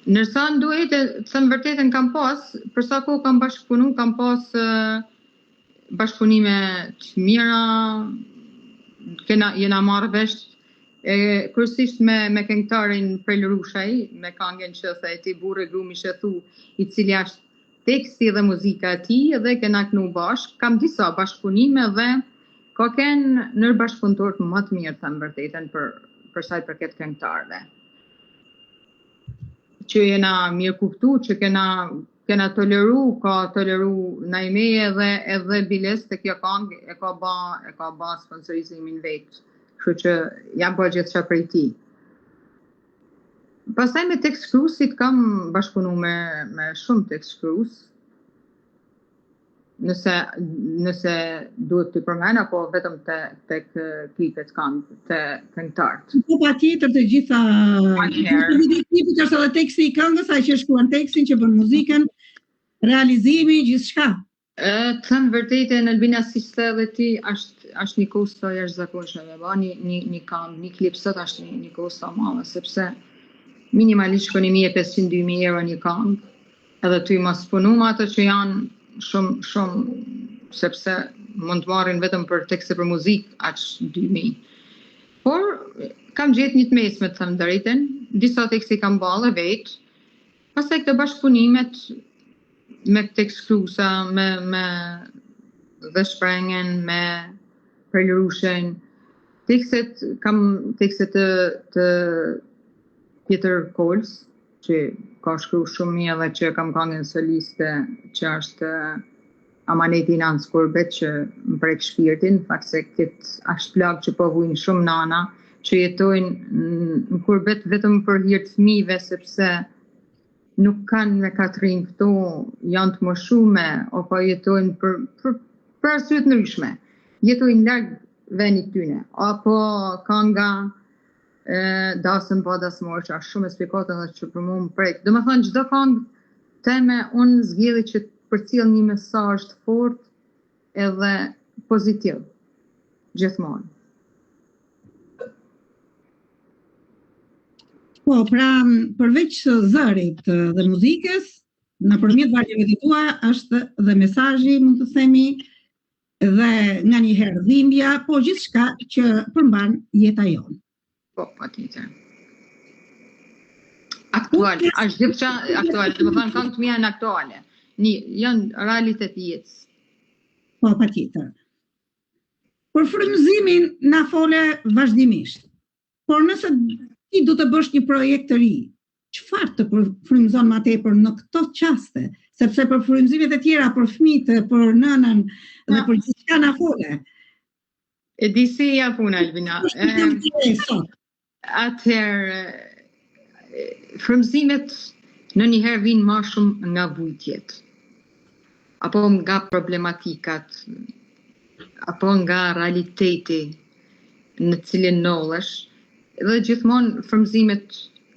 S3: Ndërsa në duete, të them vërtetën kam pas, për sa kohë kam bashkëpunu, kam pas bashkëpunime të mira, jena marrë vesh Kryesisht me këngëtarin Prelrushaj, me këngën që the ti burre grumi shethu, i cili është teksti dhe muzika e tij dhe kena kënu bashk. Kam disa bashkëpunime dhe ka kenë nër bashkëpunëtorët më të mirë, thënë vërtetën, për sa i përket këngëtarëve. Që jena mirë kuptu, që kena toleru, ka toleru Najmeje edhe Biles të kjo këngë e ka ba sponsorizimin vetë. Kështu që jam bërë gjithçka prej tij. Pastaj me tekst shkruesit kam bashkëpunu me shumë tekst shkrues. Nëse duhet të përmend apo vetëm tek klipet të këngëtarët.
S2: Po patjetër të gjitha klipet është edhe teksti i këngës, ai që shkruan tekstin, që bën muzikën, realizimi, gjithçka.
S3: Të thënë vërtetën, Albina, si thë edhe ti, është një kohë sa jashtëzakonshme me ba një këngë, një klip sot është një kohë sa madhe, sepse minimalisht shkon 1.500-2.000 euro një këngë, edhe ty mos punum ato që janë shumë, sepse mund të marrin vetëm për tekste për muzikë, aq 2.000. Por, kam gjetë një të mesme të thëmë drejten, disa tekste kam ballë vetë, pastaj këto bashkëpunimet me tekst shkruesa, me dhe shprengen, me Prelrushën, kam tekste të Peter Kols, që ka shkruar shumë mirë dhe që kam këngën soliste që është Amaneti Nans Kurbet, që më prek shpirtin, fakt se këtë është plagë që po vujnë shumë nana, që jetojnë në Kurbet vetëm për hir të fëmijëve, sepse nuk kanë me katrin këto, janë të moshume, apo jetojnë për arsye të ndryshme. Jetojnë larg vendit tyne, apo kënga dasëm pa dasmor, që është shumë e spjegate dhe që për mua më prek. Domethënë çdo këngë teme unë zgjedhë që përcjell një mesazh të fortë edhe pozitiv, gjithmonë.
S2: Po, pra, përveç zërit dhe muzikës, nëpërmjet vargjeve të tua është dhe mesazhi, mund të themi, dhe nga një herë dhimbja, po gjithçka që përmban jeta jonë.
S3: Po, patjetër. Aktual, është gjithçka aktual, domethënë këngët mia janë aktuale. Janë realitet i jetës.
S2: Po, patjetër. Për frymëzimin na fole vazhdimisht. Por nëse ti du të bësh një projekt të ri, çfarë të frymëzon më tepër në këto çaste? Sepse për frymëzimet e tjera, për fëmijët, për nënën dhe për gjithçka na fole.
S3: E di si ja puna, Albina. Atëherë, frymëzimet ndonjëherë vinë më shumë nga vujtjet, apo nga problematikat, apo nga realiteti në cilin ndollesh. Dhe gjithmonë frymëzimet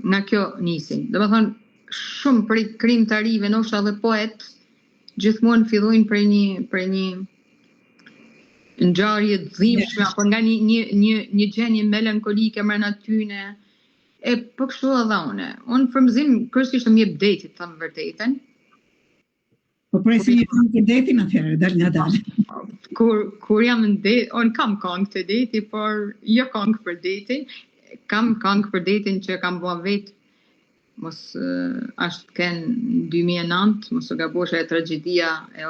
S3: nga kjo nisin. Domethënë, shumë prej krimtarive, ndoshta edhe poet, gjithmonë fillojnë prej një ngjarje të dhimbshme, apo nga një gjendje melankolike brenda tyne. Po kështu edhe unë. Unë frymëzim kryesisht më jep deti, të them vërtetën.
S2: Po presim një këngë të detin atëherë, dal nga dal.
S3: Kur jam në det, unë kam këngë të deti, por jo këngë për detin. Kam këngë për detin që kam bua vetë, mos është kënë 2009, mos u gabosh e tragjedia e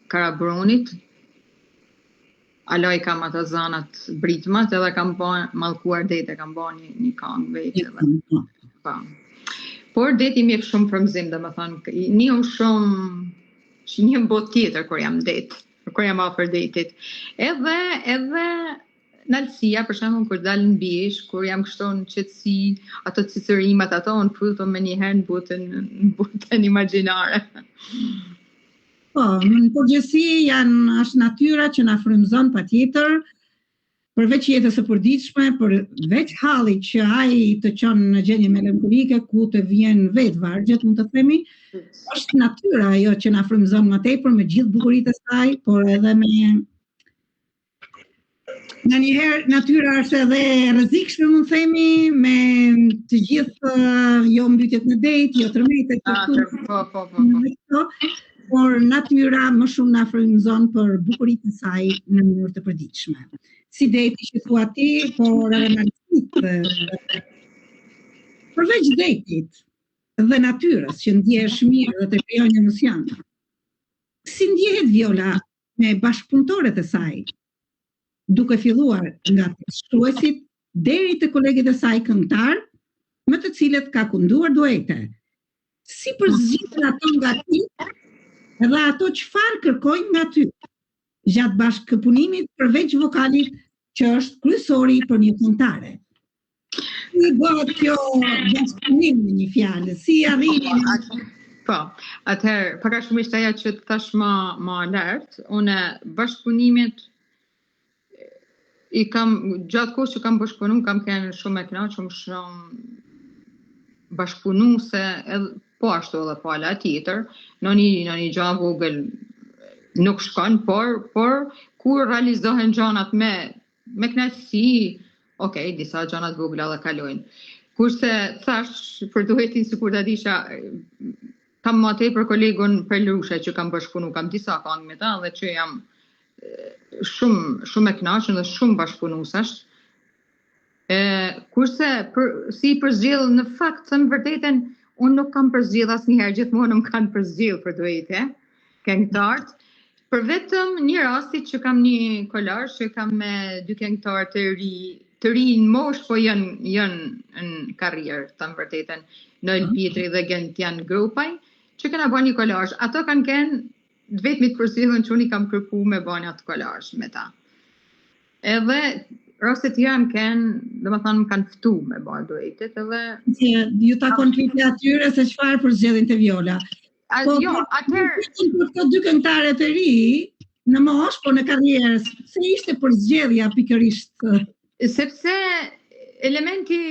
S3: Karabronit. Aloj kam ato zanat britmat, edhe kam bua mallkuar dete, kam bua një këngë vetë. Por deti më jep shumë frymëzim, domethënë, njihom shumë një botë tjetër kur jam det, kur jam afër detit. Edhe nalësia, për shembull, kur dal në bish, kur jam kështu në qetësi, ato cicërimat ato unë frytom me njëherë në botën imagjinare.
S2: Po, në përgjithësi është natyra që na frymëzon patjetër, përveç jetës së përditshme, përveç hallit që ai të çon në gjendje melankolike ku të vjen vetë vargjet, mund të themi, është natyra ajo që na frymëzon më tepër me gjithë bukuritë e saj, por edhe me nga njëherë natyra është edhe rrezikshme, mund të themi, me të gjithë jo mbytyjet në det, jo tërmetet, por natyra më shumë na frymëzon për bukuritë e saj në mënyrë të përditshme. Si deti që thua ti, por edhe malësit. Përveç detit dhe natyrës që ndjehesh mirë dhe të krijon emocion. Si ndjehet Viola me bashkëpunëtorët e saj, duke filluar nga shkruesit deri te kolegët e saj këngëtar, me të cilët ka kënduar duete. Si përzgjidhen ato nga ti, edhe ato çfarë kërkojnë nga ty gjatë bashkëpunimit përveç vokalit që është kryesori për një këngëtare. Si bëhet kjo bashkëpunim në një fjalë? Si arrini?
S3: Po, atëherë, pakashumisht ajo që thash më lart, unë bashkëpunimet i kam gjatë kohës që kam bashkëpunuar, kam qenë shumë e kënaqur, shumë bashkëpunuese, edhe po ashtu edhe pala tjetër, në një gjë vogël nuk shkon, por kur realizohen gjanat me kënaqësi, okej, disa gjanat vogla dhe kalojnë. Kurse thash për duetin sikur ta disha, kam më tepër kolegun Perlushe që kam bashkëpunuar, kam disa këngë me ta dhe që jam shumë e kënaqur dhe shumë bashkëpunuesash. Kurse si përzgjidh në fakt thënë vërtetën, unë nuk kam përzgjidh asnjëherë, gjithmonë më kanë përzgjidh për duete, këngëtarët. Për vetëm një rasti që kam një kolazh që kam me dy këngëtarë të ri në moshë, po janë në karrierë, thënë vërtetën, Noel Pietri dhe Gentian Grupaj, që kena bërë një kolazh. Ato kanë qenë vetëm të përzgjidhën që unë i kam kërkuar me bën atë kolazh me ta. Edhe rastet tjera më kanë ftu me bërë duetet, edhe
S2: ju takon klipi atyre se çfarë përzgjedhin te Viola.
S3: Jo, atëherë
S2: për këto dy këngëtare të ri në moshë, po në karrierë, se ishte përzgjedhja pikërisht?
S3: Sepse elementi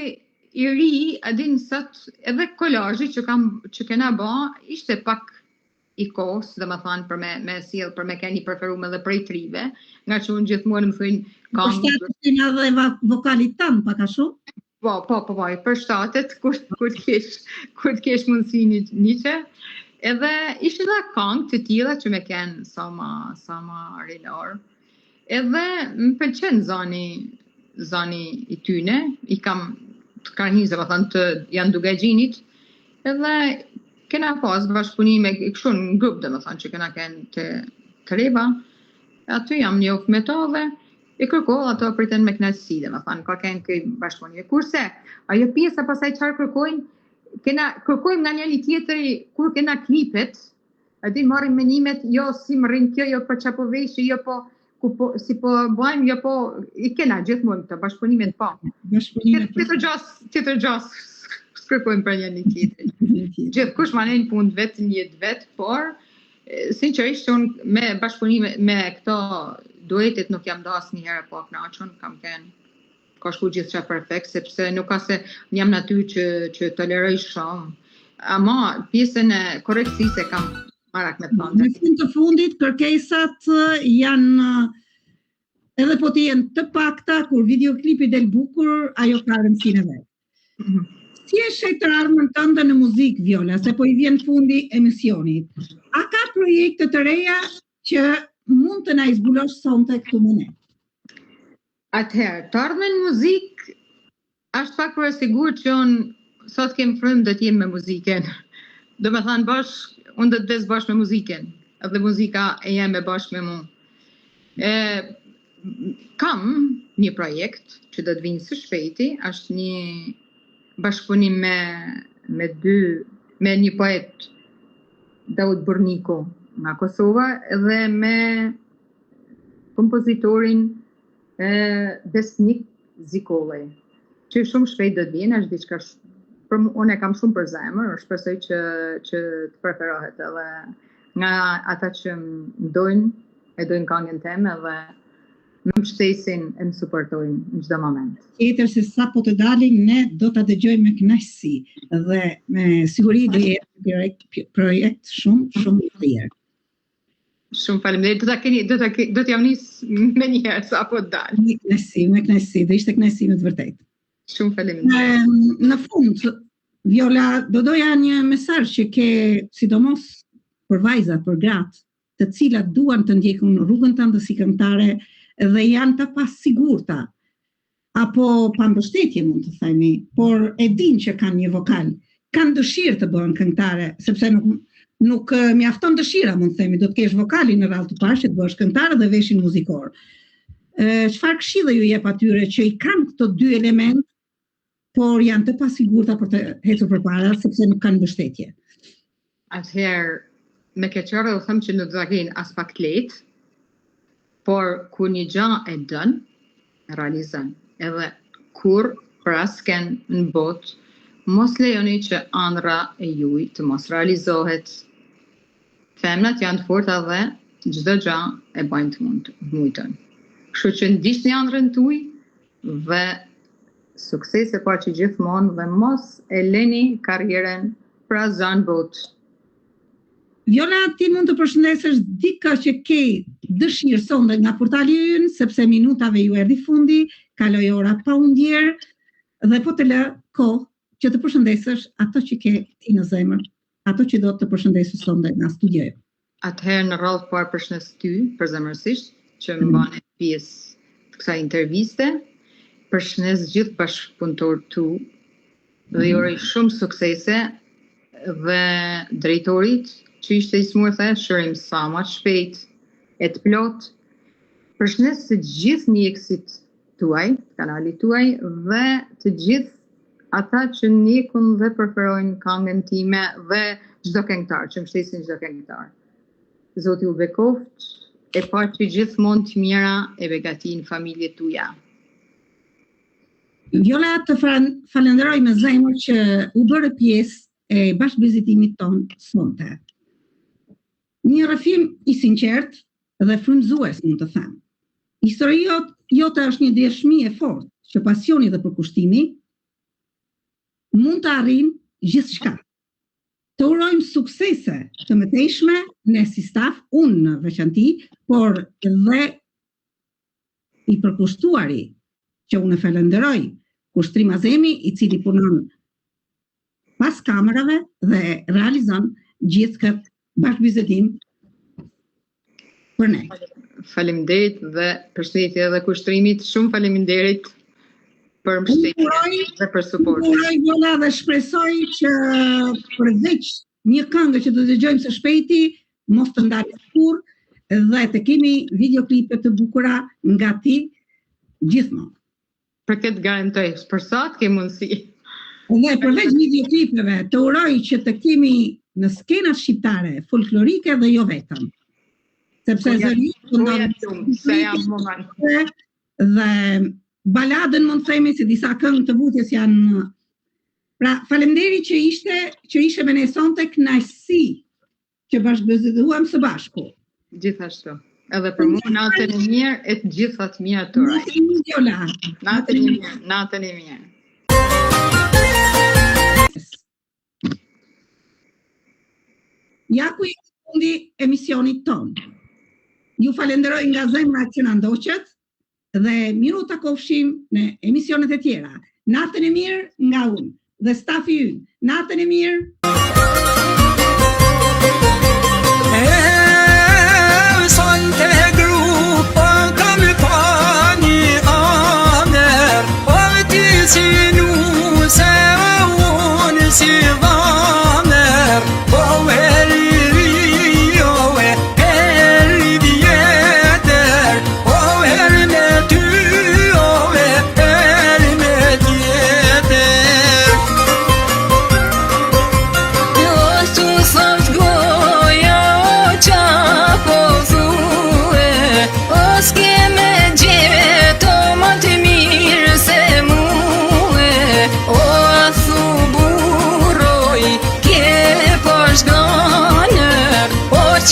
S3: i ri, a din sot, edhe kolazhi që kena bë, ishte pak i kohës, domethënë për me sjell, për me keni preferuar edhe prej trive, nga që unë gjithmonë më thënë
S2: përshtatet edhe vokalit tan pak a shumë?
S3: Po, i përshtatet kur të kesh mundësi një. Edhe ishte edhe këngë të tilla që më kanë sa më rinor. Edhe më pëlqen zani i tyne, i kam të karnizë, të janë dugagjinit, edhe kena pas bashkëpunime kështu në grup, që kena kënë të Kreva, aty jam njoft me to dhe i kërkoll ato priten me kënaqësi, ka kënë këj bashkëpunime. Kurse, ajo pjesa pasaj çfarë kërkojnë, kërkojmë nga njëri tjetëri kur kena klipet, aty marrim menimet, jo si më rrin kjo, jo për çfarë po veshë, jo si po bëjmë, jo po i kena gjithmonë të bashkëpunimet po. Tjetër gjas kërkojmë për njëri tjetrin. Gjithkush manen punë vetë, një vetë, por sinqerisht unë me bashkëpunime me këto duetet nuk jam do asnjëherë po kënaqur, kam qenë ka shku gjithçka perfekt, sepse nuk ka se jam natyrë që toleroj shumë. Ama pjesën e korrekcisë kam marak me thënë.
S2: Në fund të fundit, kërkesat janë edhe po të jenë të pakta, kur videoklipi del bukur, ajo ka rëndësinë e vet. Si e sheh të ardhmen tënde në muzikë, Viola, se po i vjen fundi emisionit. A ka projekte të reja që mund të na i zbulosh sonte këtu me ne?
S3: Atëherë, të ardhmen muzikë, është pak për e sigur që unë sot kem frymë do t'jem me muzikën. Do me thanë unë do t'des bashkë me muzikën, edhe muzika e jem e bashkë me mu. Kam një projekt që do t'vinë së shpejti, është një bashkëpunim me një poet, Daud Burniko nga Kosova, edhe me kompozitorin Besnik Zikolej, që shumë shpejt do t'vjen, është diçka unë e kam shumë për zemër, shpresoj që të preferohet edhe nga ata që më dojnë këngën time edhe më mbështesin e më suportojnë në çdo moment.
S2: Tjetër se sa po të dalin, ne do ta dëgjojmë me kënaqësi dhe me siguri do jetë projekt shumë i mirë.
S3: Shumë faleminderit. Do t'jam nis me njëherë sa po të dalë.
S2: Me kënaqësi, do ishte kënaqësi me të vërtetë.
S3: Shumë faleminderit.
S2: Në fund, Viola, do doja një mesazh që ke, sidomos për vajzat, për gratë, të cilat duan të ndjekun rrugën tënde si këngëtare dhe janë të pasigurta, apo pa mbështetje mund të themi, por e din që kanë një vokal, kanë dëshirë të bëhen këngëtare, sepse nuk mjafton dëshira, mund të themi, do të kesh vokalin në radhë të parë që të bëhesh këngëtare dhe veshin muzikor. Çfarë këshille ju jep atyre që i kanë këto dy element, por janë të pasigurta për të ecur përpara sepse nuk kanë mbështetje?
S3: Atëherë, me keqërë u them që nuk do ta kenë as pak lehtë, por kur një gjë e dën, e realizon. Edhe kur për asken në botë, mos lejoni që ëndra e juaj të mos realizohet. Femnat janë të forta dhe çdo gjë e bajnë të mujtën. Kështu që ndiqni ëndrën tuaj dhe sukses e pa që gjithmonë dhe mos e leni karrierën për asgjë në botë.
S2: Viola, ti mund të përshëndesësh dikë që ke dëshirë sonde nga portali ynë, sepse minutave ju erdhi fundi, kaloi ora pa u ndjerë, dhe po të lë kohë që të përshëndesësh ato që ke ti në zemër, ato që do të përshëndesësh sonde nga studioja.
S3: Atëherë në radhë parë përshëndes ty përzemërsisht që më bane pjesë të kësaj interviste, përshëndes gjithë bashkëpunëtorët tu dhe ju uroj shumë suksese dhe drejtorit që ishte i smur the shërim sa më shpejt e të plot. Përshëndes të gjithë mjekësit tuaj, kanalit tuaj dhe të gjithë ata që ndjekun dhe preferojnë këngën time dhe çdo këngëtar, që mbështesin çdo këngëtar. Zoti u bekoft, e pa që gjithmonë të mira e begati në familje tuja.
S2: Viola, të falenderoj me zemër që u bërë pjesë e bashkëvizitimit ton sonte. Një rrëfim i sinqert dhe frymëzues, mund të them. Historia jote është një dëshmi e fortë që pasioni dhe përkushtimi mund të arrijnë gjithçka. Të urojmë suksese të mëtejshme ne si staf, unë në veçanti, por dhe i përkushtuari që unë e falenderoj, Kushtrim Azemi, i cili punon pas kamerave dhe realizon gjithë këtë bashkëbizetim për ne.
S3: Faleminderit dhe përshëndetje edhe Kushtrimit, shumë faleminderit për mbështetjen dhe për suportin.
S2: Uroj Viola dhe shpresoj që përveç një këngë që do të dëgjojmë së shpejti, mos të ndalë kurrë dhe të kemi videoklipe të bukura nga ti gjithmonë.
S3: Për këtë garantoj, për sa të ke mundësi.
S2: Dhe përveç videoklipeve, të uroj që të kemi në skenat shqiptare folklorike dhe jo vetëm. Sepse dhe baladën mund të themi se disa këngë të vutjes janë. Pra, faleminderit që ishe me ne sonte, kënaqësi që bashkëbizetuam së bashku.
S3: Gjithashtu. Edhe për mua natën e mirë e të gjitha të mia të uroj. Natën e mirë, natën e mirë.
S2: Ja ku i fundi emisionit ton. Ju falenderoj nga zemra që na ndoqët dhe miru takofshim në emisionet e tjera. Natën e mirë nga unë dhe stafi ynë. Natën e mirë.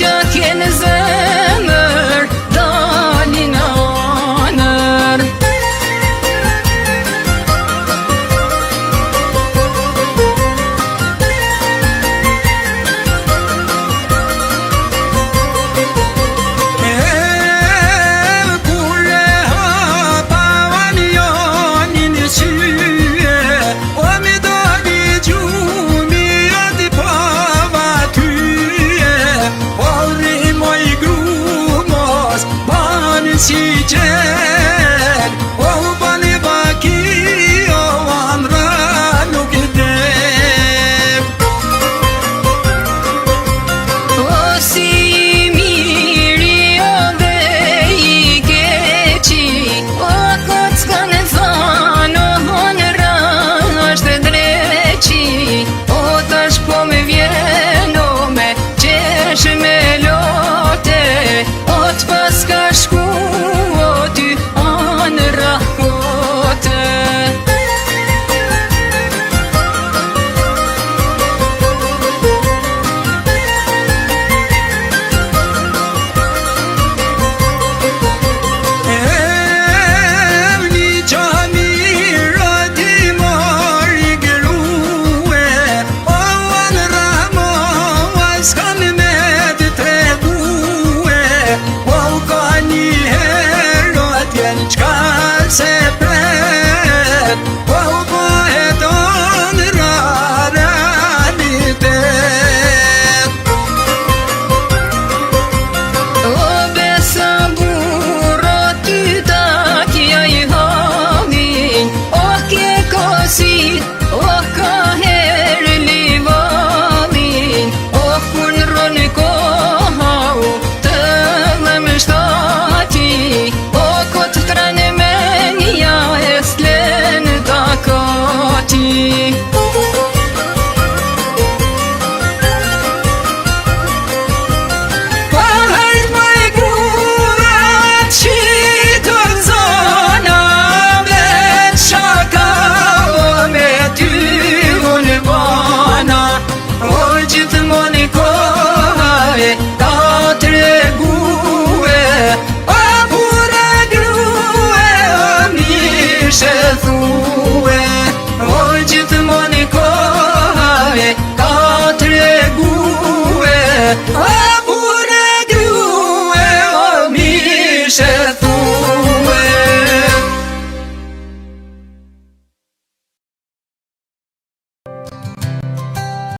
S4: Që kene zë